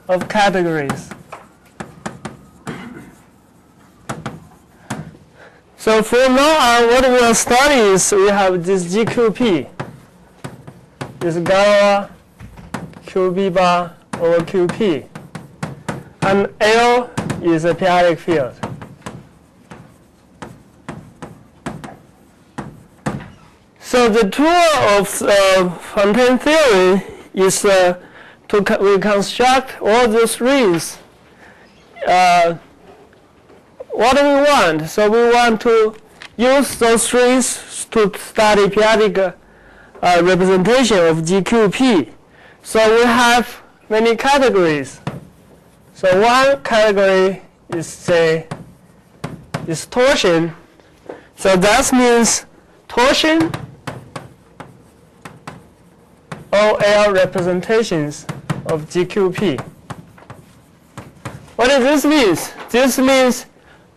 of categories. So from now on, what we'll study is we have this GQP, this gamma QB bar over QP, and L is a p-adic field. So the tool of Fontaine theory is to reconstruct all those rings. What do we want? So we want to use those rings to study p-adic representation of GQP. So we have many categories. So one category is say is torsion. So that means torsion OL representations of GQP. What does this mean? This means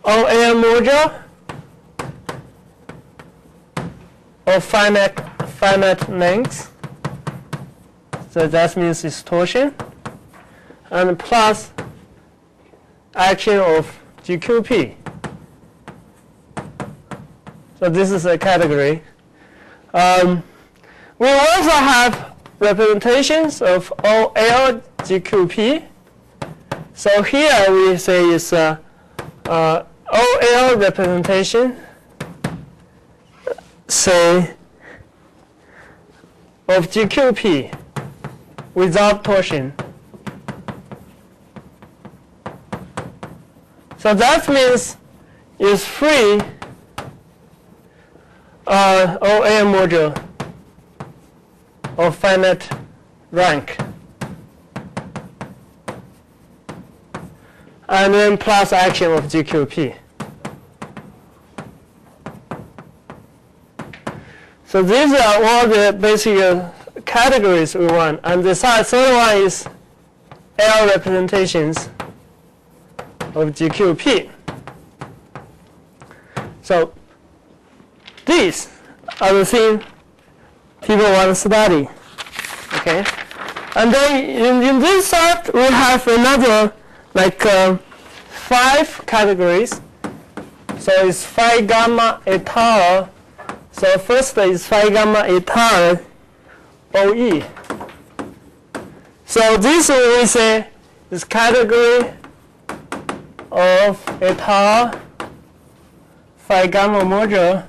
OL modular of finite length. So that means it's torsion, and plus action of GQP. So this is a category. We also have representations of OL GQP. So here we say it's OL representation, say, of GQP without torsion. So that means it's free OL module of finite rank. And then plus action of GQP. So these are all the basic categories we want. And the third one is L representations of GQP. So these are the things people want to study. Okay? And then in this side, we have another like 5 categories. So it's phi gamma eta. So first is phi gamma eta OE. So this we say is category of eta phi gamma module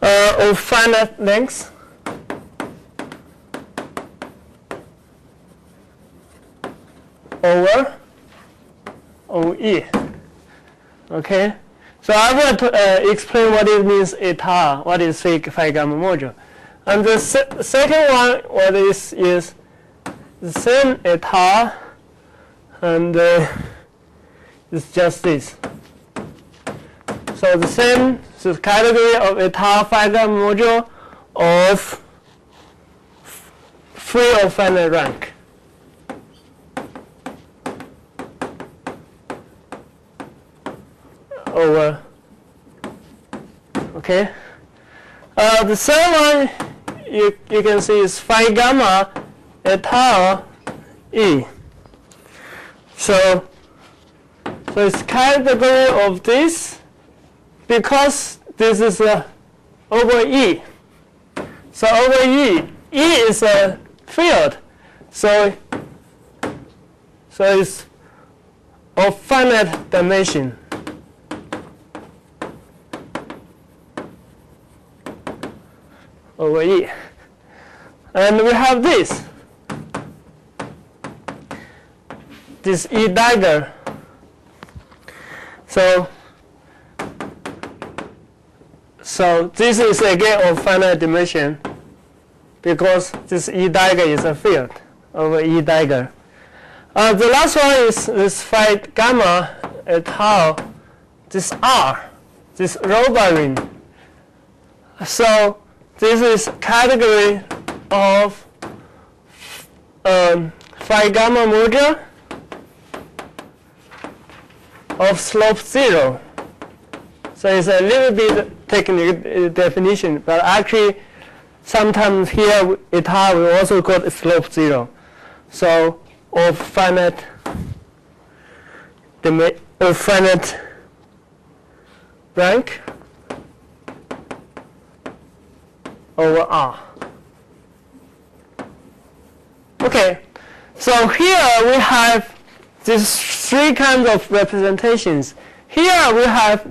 of finite length over OE. Okay, so I will explain what it means eta, what is phi gamma module. And the second one, what is the same eta, and it's just this. So the same category of eta phi gamma module of free or finite rank. Over. Okay. The third one you can see is phi gamma eta E. So it's category of this because this is over E. So over E is a field. So it's of finite dimension. Over E. And we have this E dagger. So this is again of finite dimension because this E dagger is a field over E dagger. The last one is this phi gamma eta, this R, this Roba ring. So this is category of phi gamma module of slope 0. So it's a little bit technical definition, but actually sometimes here eta we also got slope 0. So of finite rank over R. Okay, so here we have these 3 kinds of representations. Here we have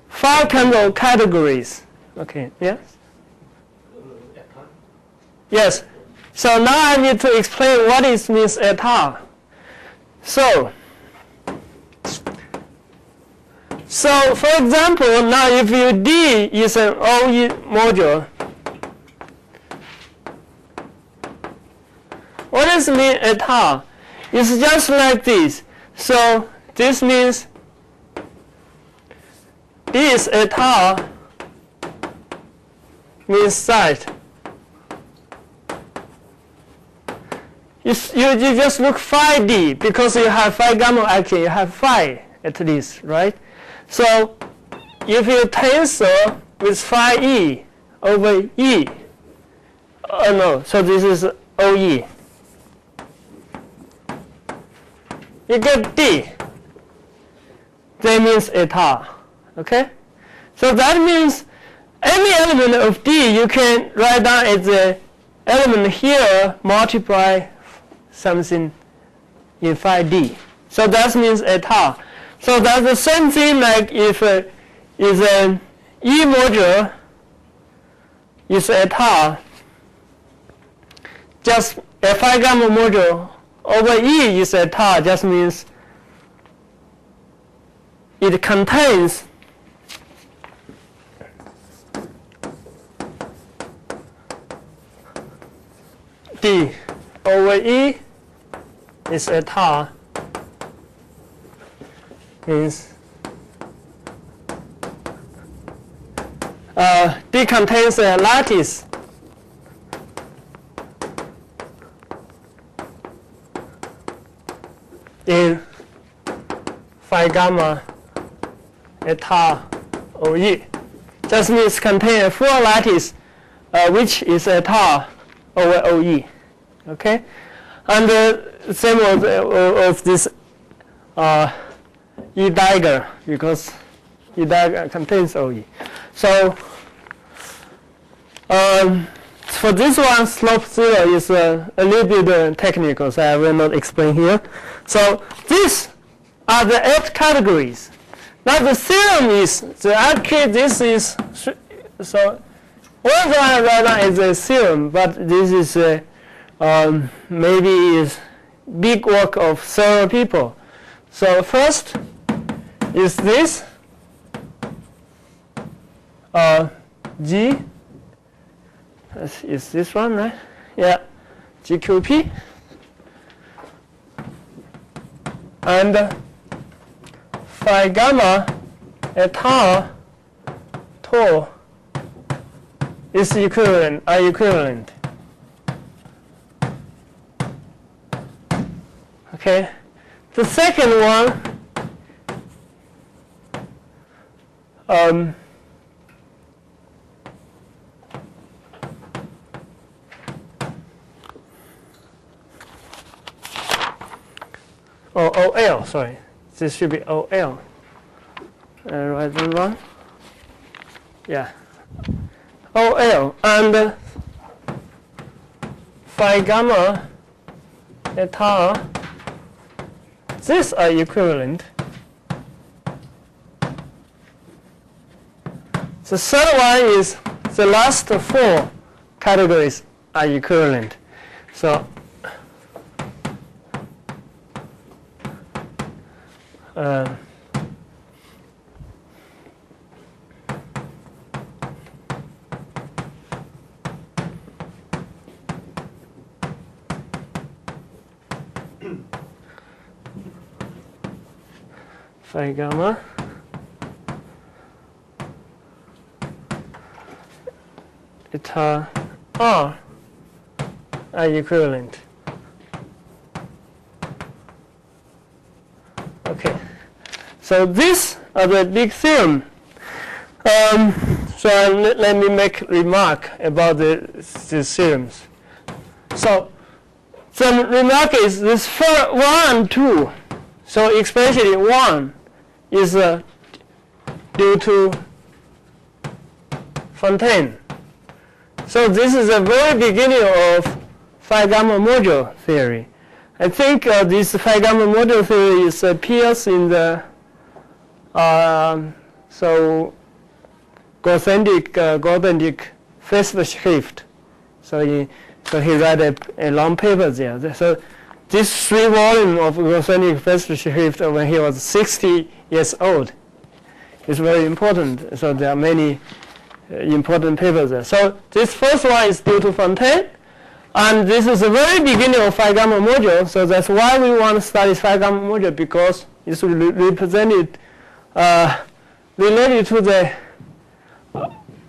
5 kinds of categories. Okay, yes? Yes. So now I need to explain what it means eta. So for example, now if your D is an OE module, what does it mean eta? It's just like this. So this means this eta means side. You just look phi D because you have phi gamma action, you have phi at least, right? So if you tensor with phi E over E, no, so this is OE. You get D. That means eta. Okay? So that means any element of D you can write down as the element here multiply something in phi D. So that means eta. So that's the same thing like if is an E module is eta, just a phi gamma module over E is eta, just means it contains D over E is eta, means D contains a lattice in phi gamma eta OE. Just means contain a full lattice which is eta over OE. Okay? And the same of this E dagger, because E dagger contains OE. So for this one, slope 0 is a little bit technical, so I will not explain here. So these are the 8 categories. Now the theorem is, actually this is, so what I write down is a theorem, but this is maybe is big work of several people. So first is this G, is this one, right? Yeah, GQP, and phi gamma eta tau is equivalent, are equivalent. Okay, the second one OL, sorry, this should be OL. Right and wrong? Yeah. OL and phi gamma eta, these are equivalent. The third one is the last 4 categories are equivalent. So phi gamma eta R are equivalent. Okay, so these are the big theorem. So let me make a remark about the theorems. So the remark is this for 1 and 2. So especially 1 is due to Fontaine. So this is the very beginning of phi gamma module theory. I think this phi gamma module theory appears in the Gordendic first shift. So he read a long paper there. So this 3 volume of Gordendic first shift when he was 60 years old is very important. So there are many important papers there. So this first one is due to Fontaine, and this is the very beginning of phi gamma module. So that's why we want to study phi gamma module, because it's represented related to the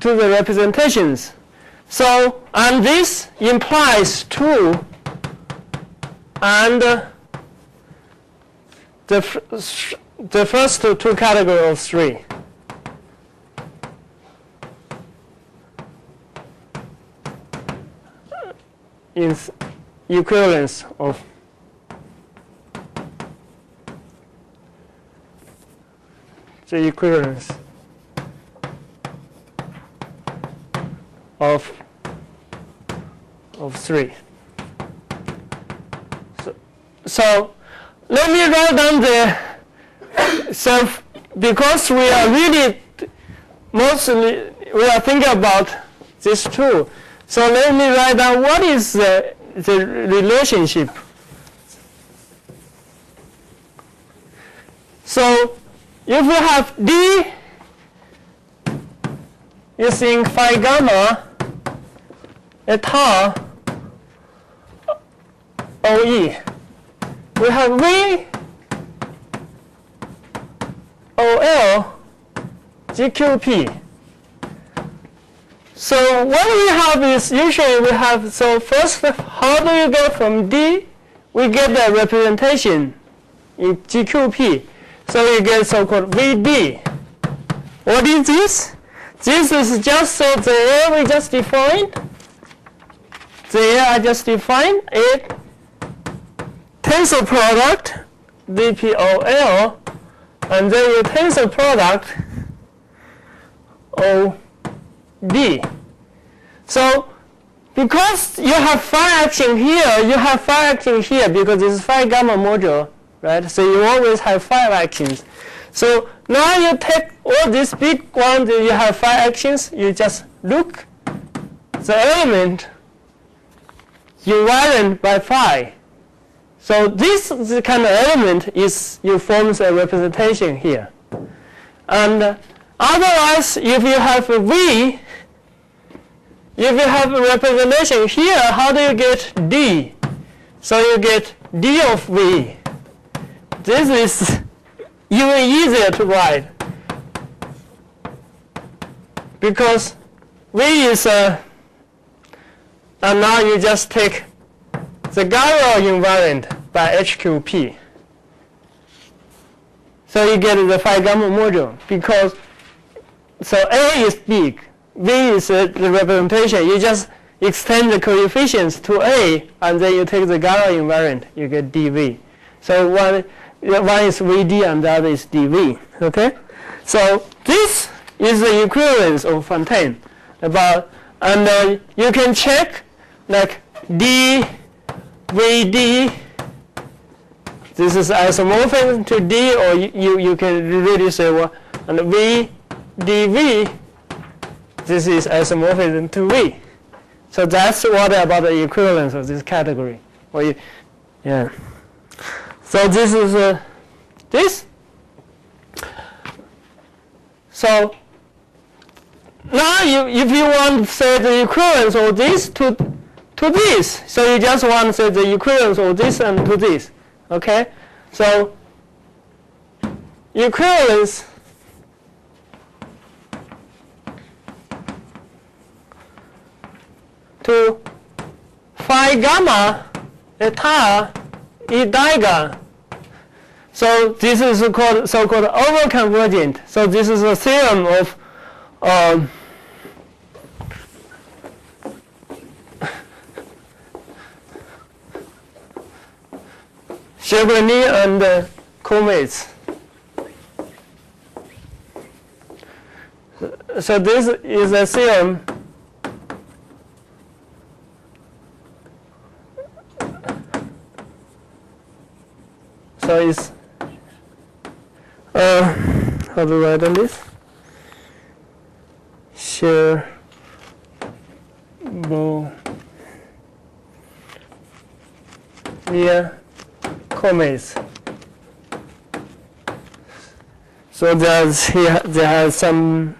representations. So, and this implies 2 and the first two category of 3. In equivalence of the equivalence of 3. So let me write down the because we are really mostly we are thinking about these 2. So let me write down what is the relationship. So if we have D using phi gamma eta OE, we have V OL GQP. So what we have is usually we have, so first how do you get from D? We get the representation in GQP. So we get so-called VD. What is this? This is just so the air we just defined. The air I just defined a tensor product DPOL, and then your tensor product OD. So because you have phi action here, you have phi action here because this is phi gamma module, right? So you always have phi actions. So now you take all these big ones that you have phi actions, you just look the element invariant by phi. So this kind of element is you forms a representation here. And otherwise, if you have a V, if you have a representation here, how do you get D? So you get D of V. This is even easier to write because V is and now you just take the Garel invariant by HQP. So you get the phi gamma module because so A is big, V is the representation. You just extend the coefficients to A and then you take the Garel invariant, you get dV. So one is VD and the other is dV. Okay? So this is the equivalence of Fontaine. And you can check like D, VD. This is isomorphism to D, or you can really say, well, and V, dV, this is isomorphism to V. So that's what about the equivalence of this category. Yeah. So this is this. So now if you want to say the equivalence of this to this, so you just want to say the equivalence of this and to this. Okay? So equivalence to phi gamma eta E diagonal. So this is so-called overconvergent. So this is a theorem of Chevrolet and Comets. So this is a theorem so it's how to write on this? Chevrolet Comets. So there are some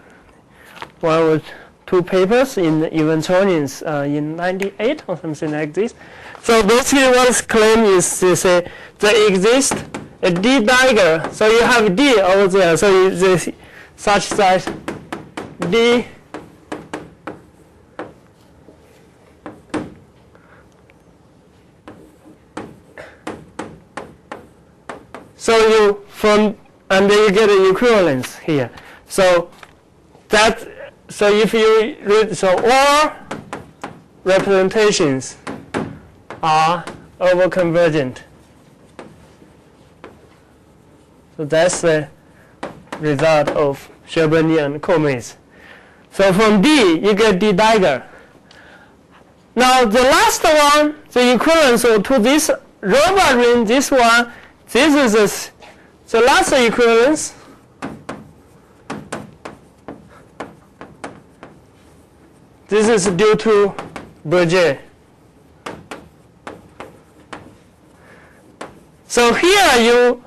1 or 2 papers in Evensonians in 98 or something like this. So basically what's claimed is to say there exists a D dagger. So you have D over there. So there's such that D so you from and then you get an equivalence here. So that so if you read so all representations are overconvergent. So that's the result of Chevrolet and Comets. So from D you get D dagger. Now the last one, the equivalence to this robot ring, this one, this is the last equivalence. This is due to Berger. So here you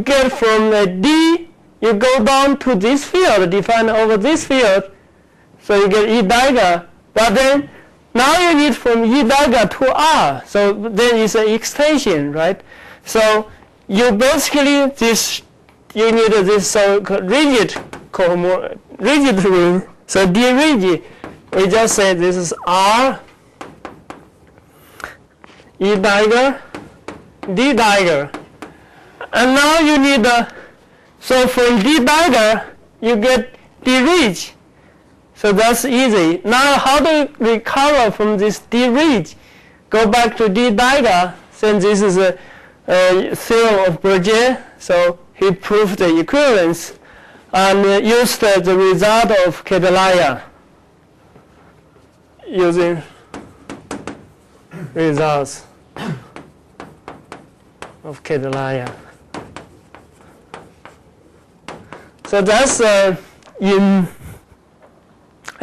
get from the D, you go down to this field, defined over this field. So you get E dagger. But then now you need from E dagger to R. So then it's an extension, right? So you basically you need this so-called rigid ring. So D rigid, we just say this is R, E dagger, D dagger. And now you need so from D dagger you get D ridge. So that's easy. Now how do you recover from this D ridge? Go back to D dagger. Since this is a theorem of Berger, so he proved the equivalence and used the result of Kedelaya using results of Kedelaya. So that's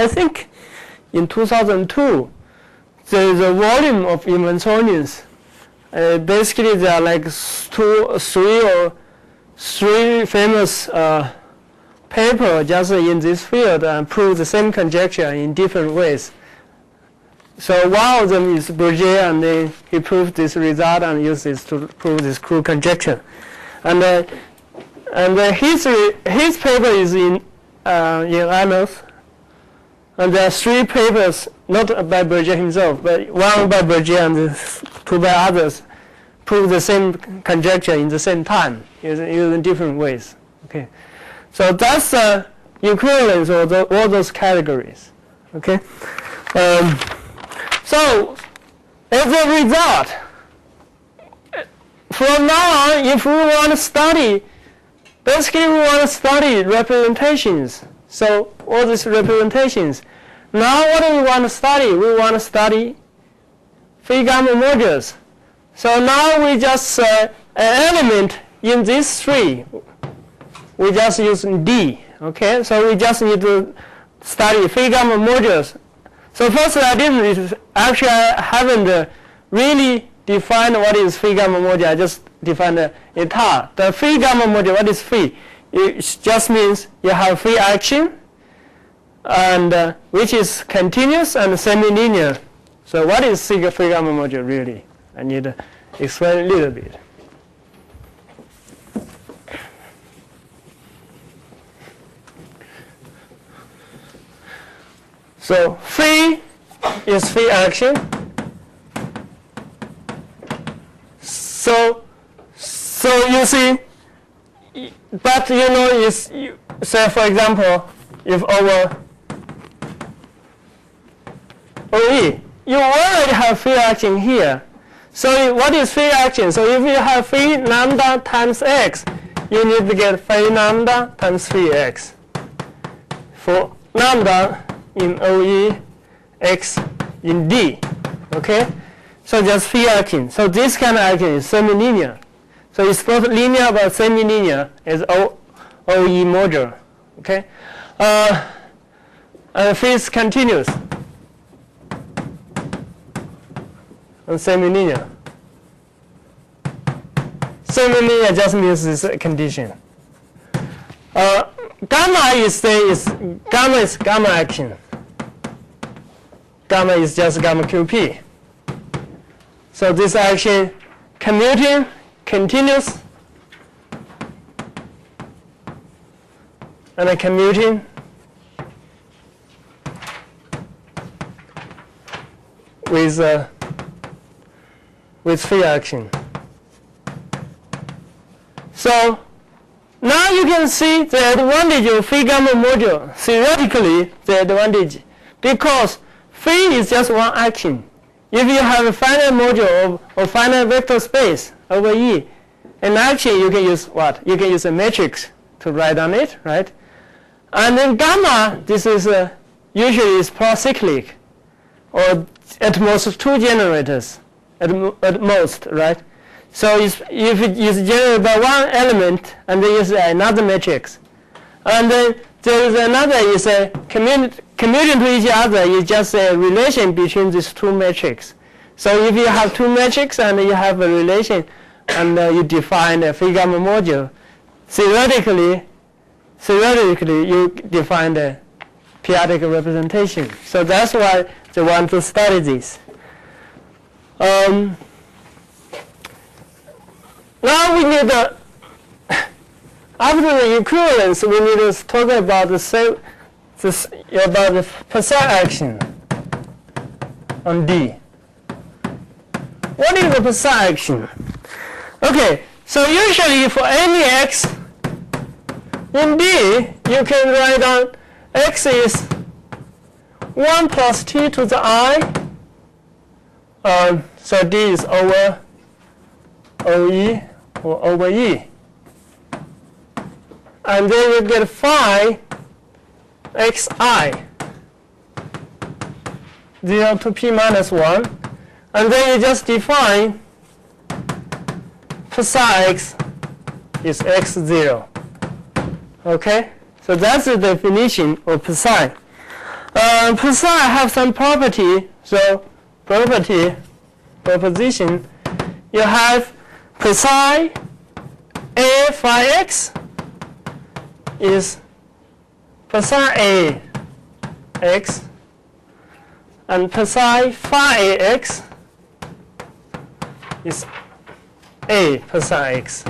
I think in 2002 there is a volume of Evensonians. Basically there are like 3 famous papers just in this field and prove the same conjecture in different ways. So one of them is Berger, and then he proved this result and used this to prove this Crew conjecture. And his paper is in Annals. And there are 3 papers, not by Berger himself, but one by Berger and 2 by others, prove the same conjecture in the same time, using different ways. Okay, so that's the equivalence of all those categories. Okay, so as a result, from now on, if we want to study, basically we want to study representations. So all these representations. Now what do we want to study? We want to study phi gamma modules. So now we just an element in these 3. We just use D. Okay, so we just need to study phi gamma modules. So first I haven't really defined what is phi gamma module. I just defined the eta. The phi gamma module, what is phi? It just means you have phi action, and which is continuous and semi-linear. So what is phi gamma module really? I need to explain a little bit. So phi is phi action. So you see, but say for example, if over OE, you already have phi action here. So what is phi action? So if you have phi lambda times x, you need to get phi lambda times phi x. For lambda in OE, x in D. Okay? So just phi action. So this kind of action is semi-linear. So it's not linear but semi-linear as OE module. Okay? And phi is continuous. And semi-linear. Semi-linear just means this condition. Gamma is gamma action. Gamma is just gamma QP. So this action commuting, continuous, and commuting with phi action. So now you can see the advantage of phi gamma module. Theoretically, the advantage, because phi is just one action. If you have a finite module or finite vector space over E, an action you can use what? You can use a matrix to write on it, right? And then gamma, this is usually is procyclic, or at most 2 generators, at most, right? So if it is generated by one element, and then is another matrix, and then there is another is a commuting to each other is just a relation between these 2 matrices. So if you have 2 matrices and you have a relation, and you define a phi gamma module, theoretically you define the p-adic representation. So that's why they want to study this. Now we need after the equivalence, we need to talk about the Psi action on D. What is the Psi action? Okay, so usually for any x in D, you can write down x is 1 plus t to the I. So D is over OE or over E. And then you get phi xi 0 to p minus 1. And then you just define psi x is x0. Okay? So that's the definition of psi. Psi have some property. So proposition, you have psi a phi x is psi a x, and psi phi a x is a psi x.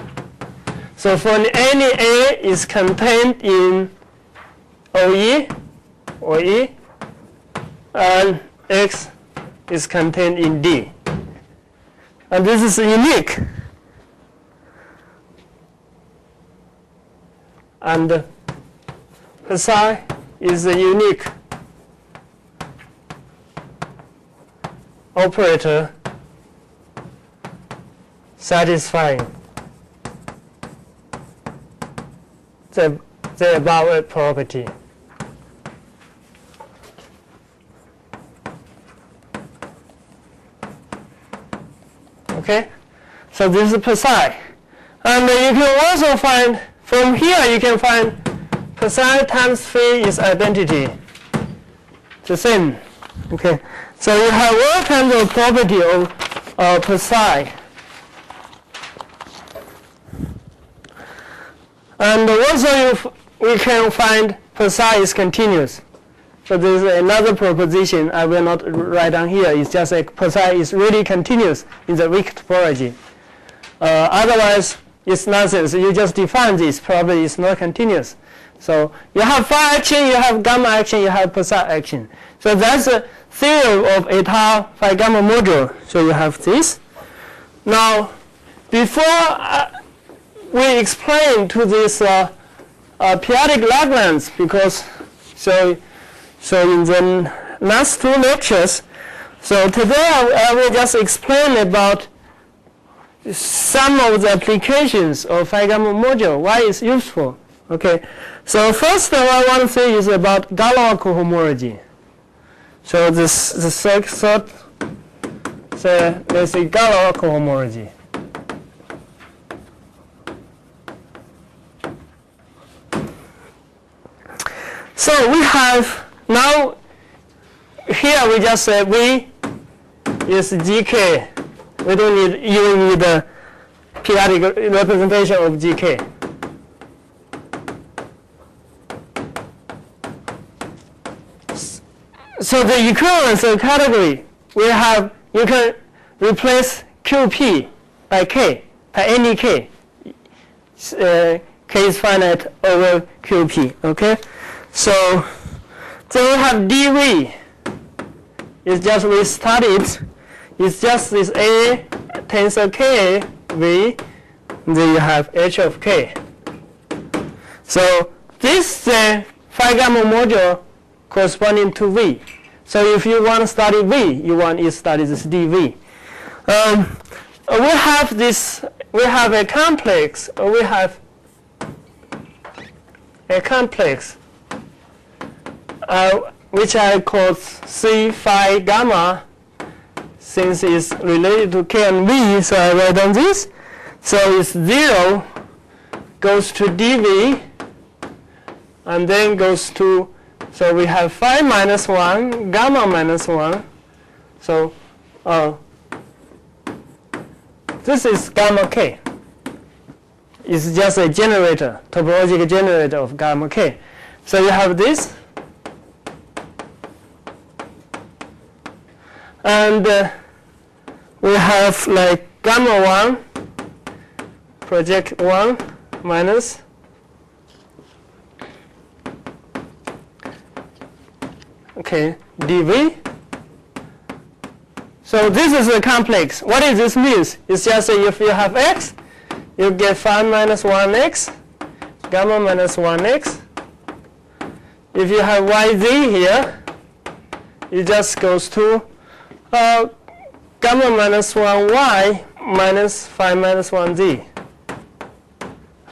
So for any a is contained in OE or E, and x is contained in D. And this is unique. And psi is a unique operator satisfying the above property. Okay, so this is psi. And you can also find, from here you can find psi times phi is identity, the same. Okay, so you have all kinds of property of psi. And also we can find psi is continuous. So there's another proposition I will not write down here. It's just like psi is really continuous in the weak topology. Otherwise, it's nonsense. You just define this, probably it's not continuous. So you have phi action, you have gamma action, you have psi action. So that's the theorem of eta phi gamma module. So you have this. Now, before we explain to this p-adic Lagrange, because so in the last 2 lectures, so today I will just explain about some of the applications of phi gamma module, why it's useful. Okay, so first of all, I want to say is about Galois cohomology. So the third, so let's say Galois cohomology. So we have now here we just say V is GK. We don't even need the p-adic representation of GK. So the equivalence of category, we have, you can replace QP by K, by any K. K is finite over QP, okay? So then we have dV. It's just we studied. It's just this A tensor K V. Then you have H of K. So this phi gamma module corresponding to V. So if you want to study V, you want to study this dV. We have this. We have a complex. We have a complex. Which I call C phi gamma, since it's related to K and V, so I write down this. So it's 0 goes to dV, and then goes to, so we have phi minus 1, gamma minus 1. So this is gamma K. It's just a generator, topological generator of gamma K. So you have this. And we have like gamma 1, project 1 minus dV. So this is a complex. What does this mean? It's just if you have x, you get phi minus 1x, gamma minus 1x. If you have yz here, it just goes to gamma minus 1y minus phi minus 1z.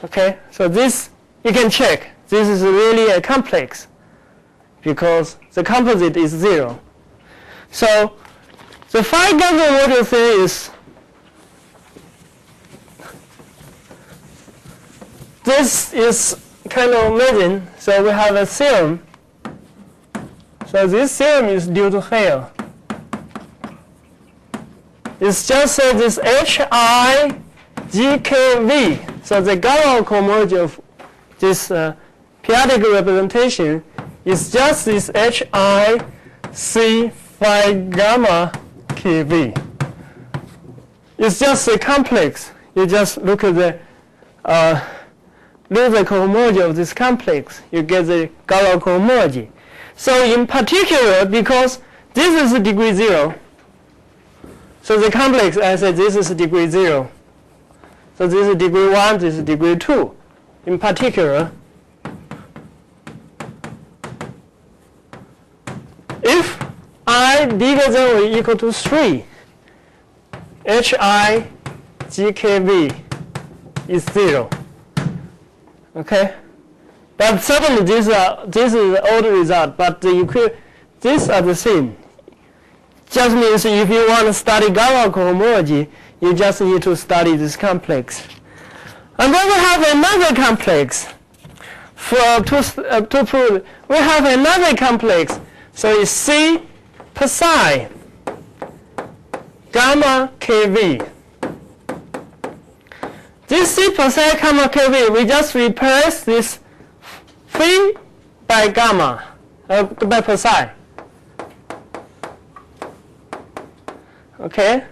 Okay, so this you can check. This is really a complex because the composite is 0. So the phi gamma module theory is this is kind of amazing. So we have a theorem. So this theorem is due to Hale. It's just this HI GKV. So the Galois cohomology of this p-adic representation is just this HI C phi gamma KV. It's just a complex. You just look at the cohomology of this complex. You get the Galois cohomology. So in particular, because this is degree 0, so the complex, I said this is degree 0. So this is degree 1, this is degree 2. In particular, if I bigger than or equal to 3, HI GKV is 0. Okay? But certainly this is the old result, but these are the same. Just means if you want to study Galois cohomology, you just need to study this complex. And then we have another complex. To prove, we have another complex. So it's C psi gamma KV. This C psi gamma KV, we just replace this phi by gamma, by psi. Okay,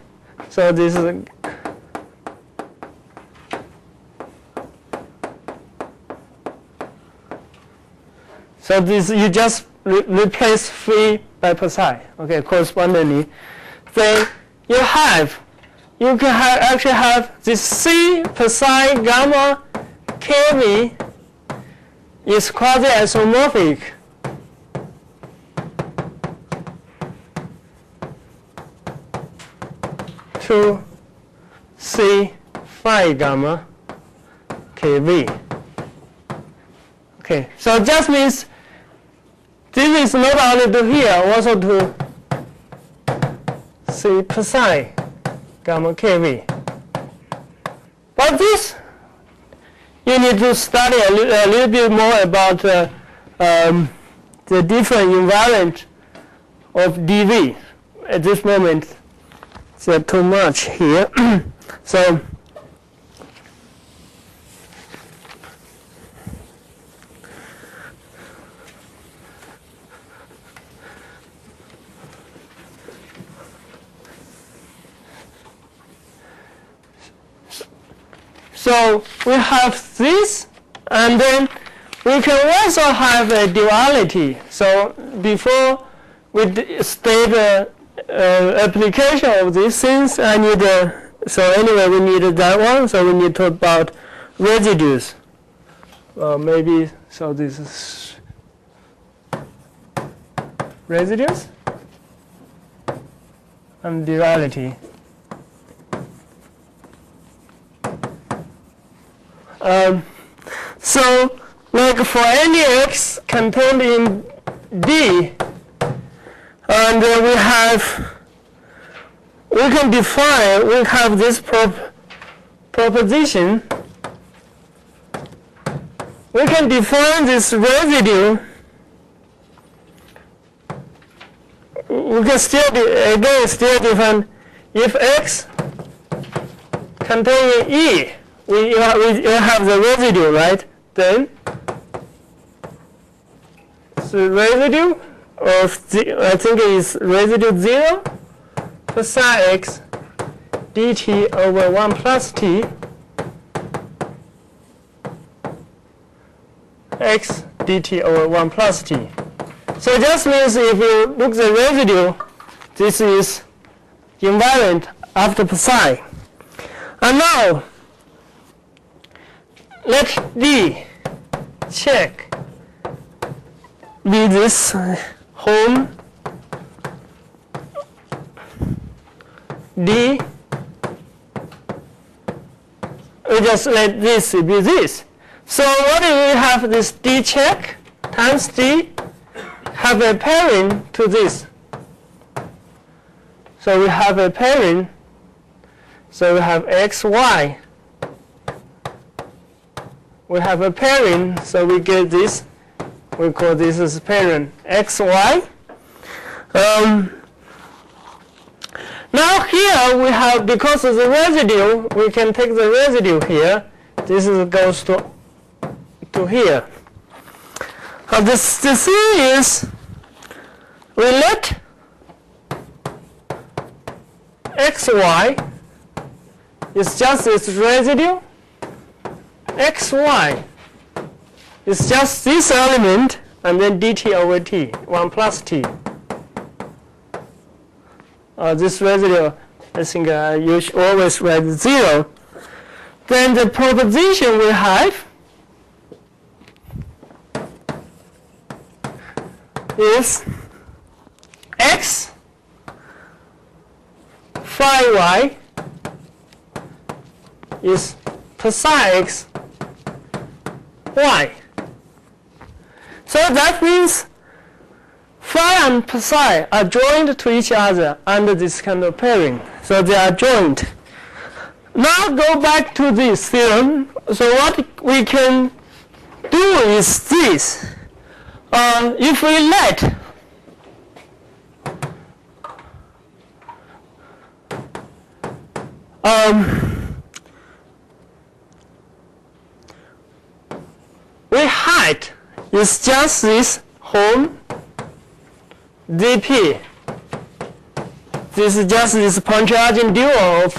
so this is so this you just replace phi by psi. Okay, correspondingly, then you can actually have this C psi gamma KV is quasi-isomorphic to C phi gamma kV. Okay, so it just means this is not only to here, also to C psi gamma kV. But this, you need to study a little bit more about the different environment of dV. At this moment, it's too much here. So we have this, and then we can also have a duality. So before we state the application of these things, I need so anyway we need that one. So we need to talk about residues. Maybe so this is residues and duality. So like for any x contained in D, and we can define, we have this proposition. We can define this residue. We can still define if x containing E, we have the residue, right? Then the residue of I think it is residue 0 psi x dt over 1 plus t x dt over 1 plus t. So it just means if you look at the residue, this is invariant after psi. And now let D check be this home D. We just let this be this. So what do we have? This D check times D have a pairing to this. So we have a pairing. So we have x, y. We have a pairing, so we get this. We call this as pairing x, y. Now here we have, because of the residue, we can take the residue here. This goes to here. The thing is, we let xy is just this residue. Xy is just this element, and then dt over t, 1 plus t. This residue, I think you should always write 0. Then the proposition we have is x phi y is psi x y. So that means phi and psi are joined to each other under this kind of pairing. So they are joined. Now go back to this theorem. So what we can do is this. If we let we height is just this home dp. This is just this Pontryagin dual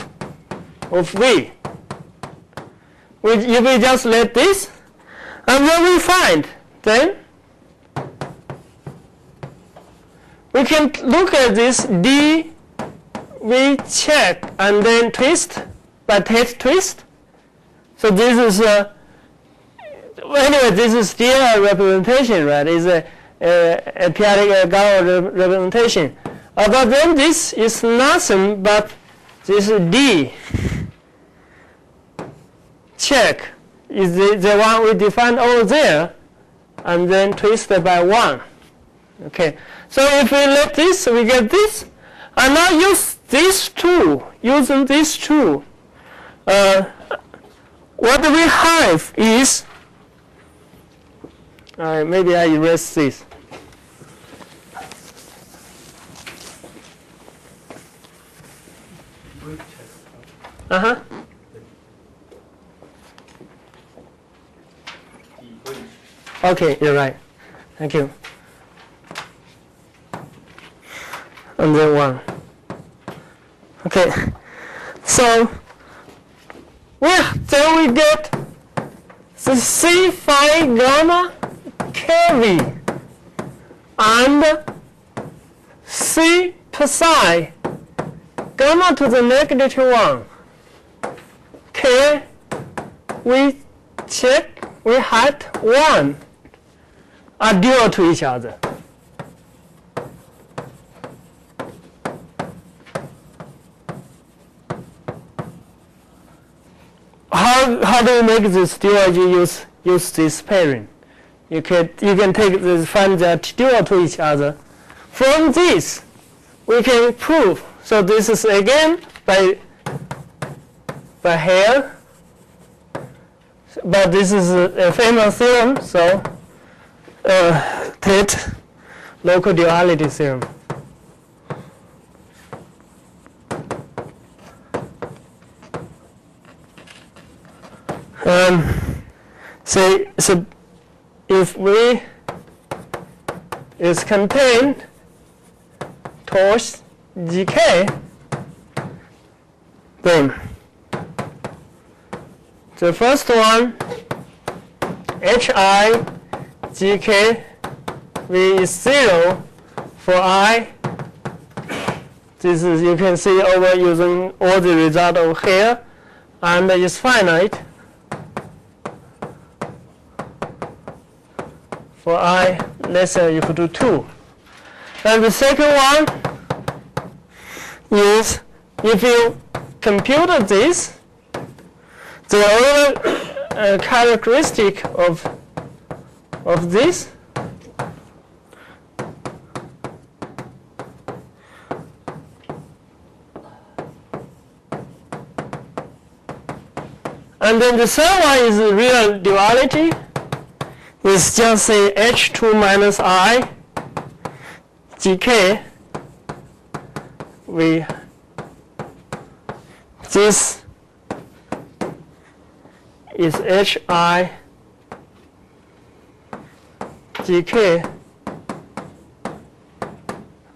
of V. If we just let this, and what we find, then we can look at this D, we check and then twist by head twist. So this is anyway, this is still a representation, right? It's a p-adic Gauss representation. But then this is nothing but this D check is the one we defined over there, and then twist it by 1. Okay, so if we let this, we get this, and now use these two, using these two. What we have is, maybe I erase this. Uh-huh. Okay, you're right. Thank you. And then 1. Okay. So then we get the C phi gamma kV and C psi gamma to the -1. Okay, we check we had 1 are dual to each other. How do you make this dual? You use this pairing. You can take this, find that dual to each other. From this, we can prove. So this is again by here, but this is a famous theorem. So Tate local duality theorem. So if V is contained towards GK, then the first one, HI GK V is 0 for I. This is, you can see over using all the result over here, and it's finite for I less than or equal to 2. And the second one is, if you compute this, the other characteristic of this and then the third one is real duality. It's just say H2 minus I GK. This is HI GK.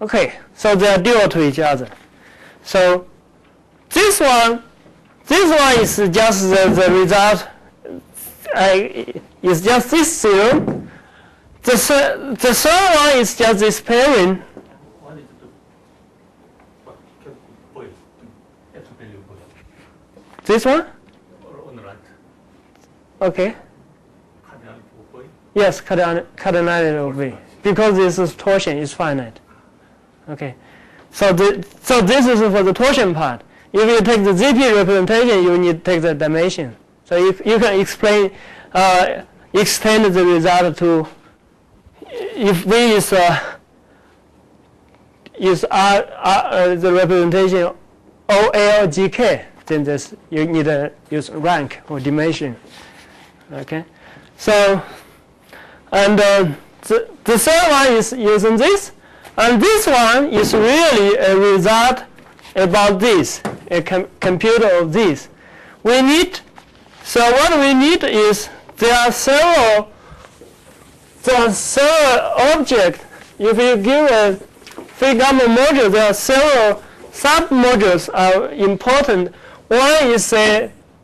Okay, so they are dual to each other. So this one is just the result. It's just this theorem. The third one is just this pairing. This one? Okay. Yes, cardinality of V. Because this is torsion, is finite. Okay. So this is for the torsion part. If you take the ZP representation, you need to take the dimension. So you can explain, extend the result to, if V is the representation OLGK, then you need to use rank or dimension. Okay, so and the third one is using this, and this one is really a result about this, a computer of this. So what we need is there are several objects. If you give a phi gamma module, there are several sub-modules are important. One is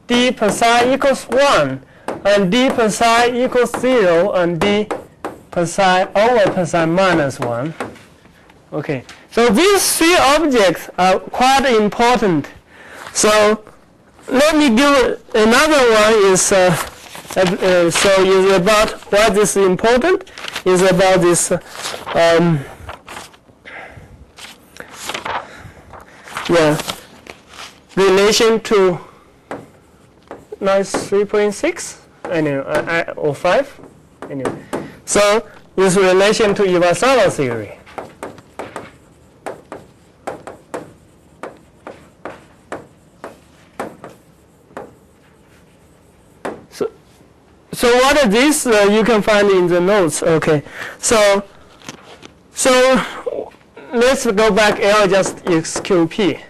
d per psi equals 1, and d per psi equals 0, and d per psi over per psi minus 1. Okay, so these 3 objects are quite important. So let me give another one is so is about why this is important. Is about this relation to now it's 3.6 anyway, or 5 anyway. So this relation to Iwasawa theory. So what is this? You can find in the notes. Okay. So let's go back. L just is QP.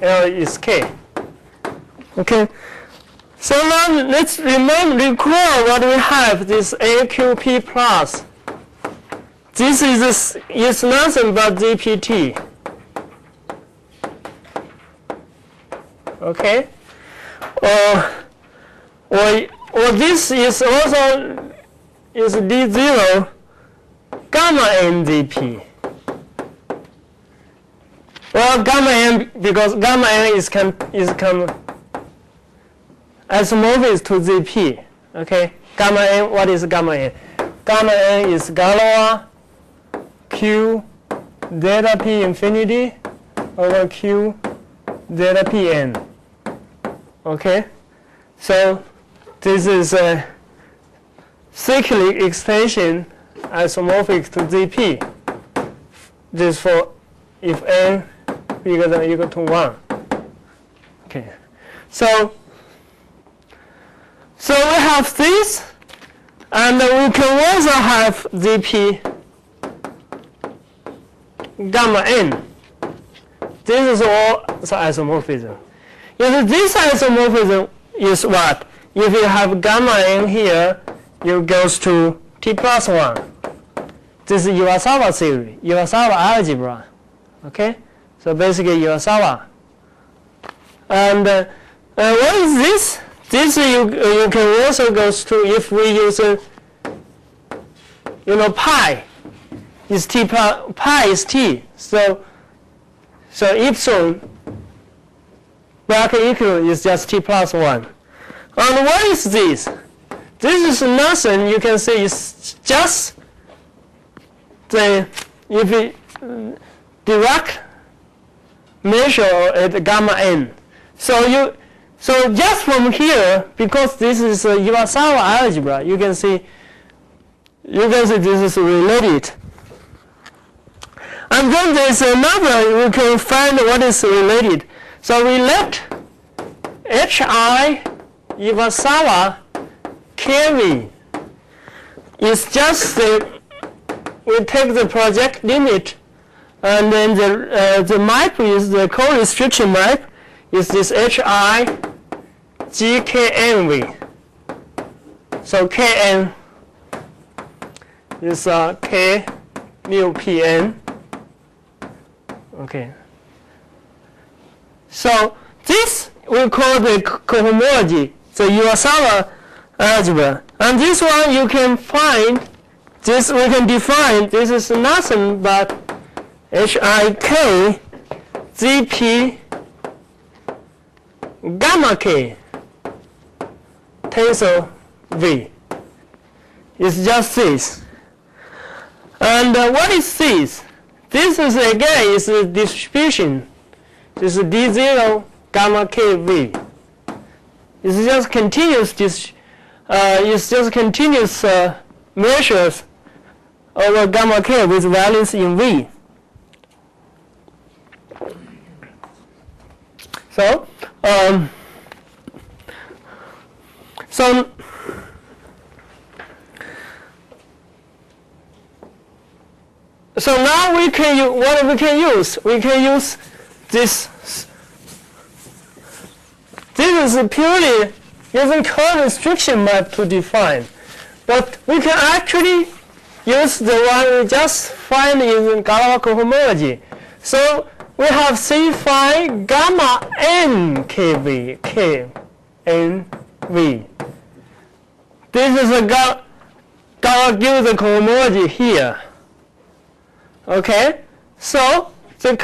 L is K. Okay. So now let's recall what we have. This AQP plus. This is nothing but GPT. Okay. Or this is also is D0 gamma n dp. Well, gamma n, because gamma n is isomorphic to Zp. Okay, gamma n. What is gamma n? Gamma n is Galois Q delta p infinity over Q delta pn. Okay, so this is a cyclic extension isomorphic to Zp. This for if n bigger than or equal to 1. Okay, so we have this, and we can also have Zp gamma n. This is all the isomorphism. If this isomorphism is what? If you have gamma n here, it goes to t plus 1. This is Iwasawa theory, Iwasawa algebra. Okay, so basically Iwasawa. And what is this? This you can also go to if we use pi is t plus pi is t. So epsilon bracket equal is just t plus 1. And what is this? This is nothing. You can say it's just the Dirac measure at gamma n. So just from here, because this is Iwasawa algebra, you can see this is related. And then there's another. We can find what is related. So we let Hi Iwasawa KV is just we take the project limit, and then the map is the co-restriction map is this Hi GKNV. So Kn is K mu Pn. Okay. So this we call the cohomology, the Iwasawa algebra. And this one you can find, this we can define, this is nothing but HIK Zp gamma k tensor V. It's just this. And what is this? This is again is a distribution. This is D0 gamma k V. It's just continuous. It's just continuous measures over gamma k with values in V. So now we can use what we can use. We can use this. This is purely using co-restriction map to define, but we can actually use the one we just find in Galois cohomology. So we have C phi gamma n kV k n v. This is a Galois gives the cohomology here. Okay, so the